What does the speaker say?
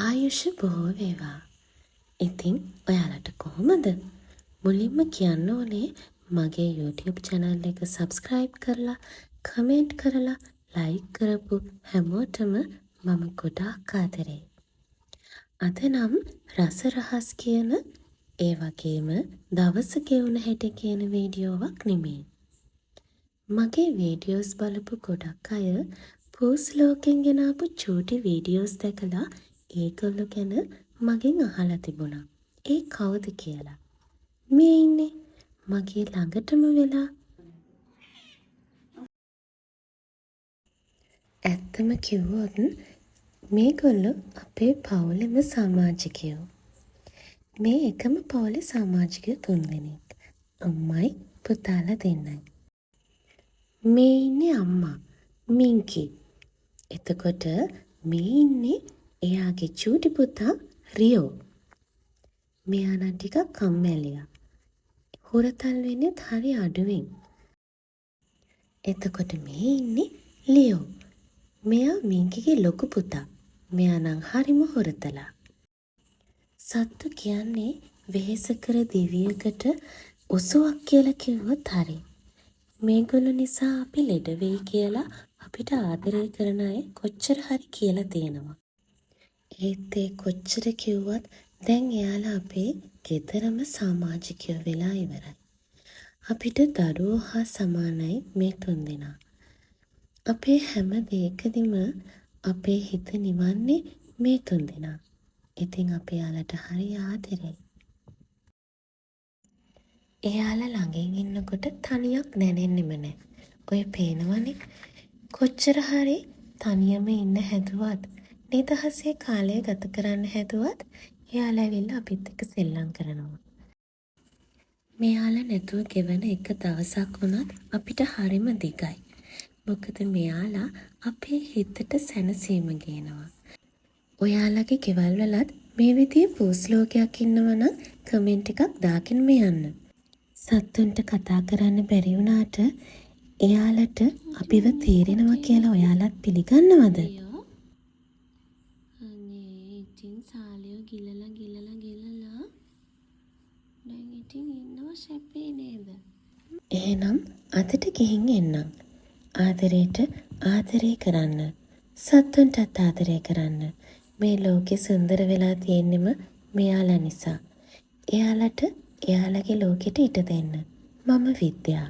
ආයුෂ බොහෝ වේවා. ඉතින් ඔයාලට කොහොමද? මුලින්ම කියන්න ඕනේ මගේ YouTube channel එක subscribe කරලා, comment කරලා, like කරපු හැමෝටම මම ගොඩාක් ආදරෙයි. අද නම් රස රහස් කියන ඒ වගේම දවස ගෙවුන හැටි කියන වීඩියෝවක් නෙමෙයි. මගේ වීඩියෝස් බලපු ගොඩක් අය පූස් ලෝකෙන් ගෙනාපු චූටි වීඩියෝස් දැකලා ඒගොල්ලෝ ගැන මගෙන් අහලා තිබුණා. ඒ කවුද කියලා. මේ ඉන්නේ මගේ ළඟටම වෙලා. ඇත්තම කිව්වොත් මේගොල්ලෝ අපේ පවුලේම සමාජිකයෝ. මේ එකම පවුලේ සමාජිකයෝ 3 දෙනෙක්. අම්මයි පුතාලා දෙන්නයි. මේ ඉන්නේ අම්මා මින්කි. එතකොට මේ ඉන්නේ එයාගේ චූටි පුතා රියෝ. මෙයා නම් ටිකක් කම්මැලියා. හුරතල් වෙන්නේ හරි අඩුවෙන්. එතකොට මේ ඉන්නේ ලියෝ. මෙයා මින්කිගේ ලොකු පුතා. මෙයා නම් හරිම හුරතලා. සත්තු කියන්නේ වෙහෙසකර දිවියකට ඔසුවක් කියලා කිව්වොත් හරි. මේගොල්ලෝ නිසා අපි ලෙඩ වෙයි කියලා අපිට ආදරය කරන අය කොච්චර හරි කියලා තියෙනවා. ඒත් ඒ කොච්චර කිව්වත් දැන් එයාලා අපේ ගෙදරම සමාජිකයෝ වෙලා ඉවරයි. අපිට දරුවෝ හා සමානයි මේ 3 දෙනා. අපේ හැම දෙයකදීම අපේ හිත නිවන්නේ මේ 3 දෙනා. ඉතින් අපි යාලට හරි ආදරෙයි. එයාලා ළඟින් ඉන්නකොට තනියක් දැනෙන්නෙම නැහැ. ඔය පේනවනේ කොච්චර හරි තනියම ඉන්න හැදුවත් නිදහසේ කාලය ගත කරන්න හැදුවත් එයාලා ඇවිල්ලා අපිත් එක්ක සෙල්ලම් කරනවා. මෙයාලා නැතුව ගෙවන එක දවසක් වුණත් අපිට හරිම දිගයි. මොකද මෙයාලා අපේ හිතට සැනසීම ගේනවා. ඔයාලගේ ගෙවල් වලත් මේ විදිහේ පූස් ලෝකයක් ඉන්නවා නම් කමෙන්ට් එකක් දාගෙන යන්න. සත්තුන්ට කතා කරන්න බැරි වුණාට එයාලට අපිව තේරෙනවා කියලා ඔයාලත් පිළිගන්නවද? අනේ ඉතින් සාලියෝ ගිලලා දැන් ඉතින් ඉන්නව සැපේ නේද? එහෙනම් අදට ගිහින් එන්නම්. ආදරයට ආදරය කරන්න. සත්තුන්ටත් ආදරය කරන්න. මේ ලෝකෙ සුන්දර වෙලා තියෙන්නෙම මෙයාලා නිසා. එයාලට එයාලගේ ලෝකෙට ඉඩ දෙන්න. මම විද්‍යා.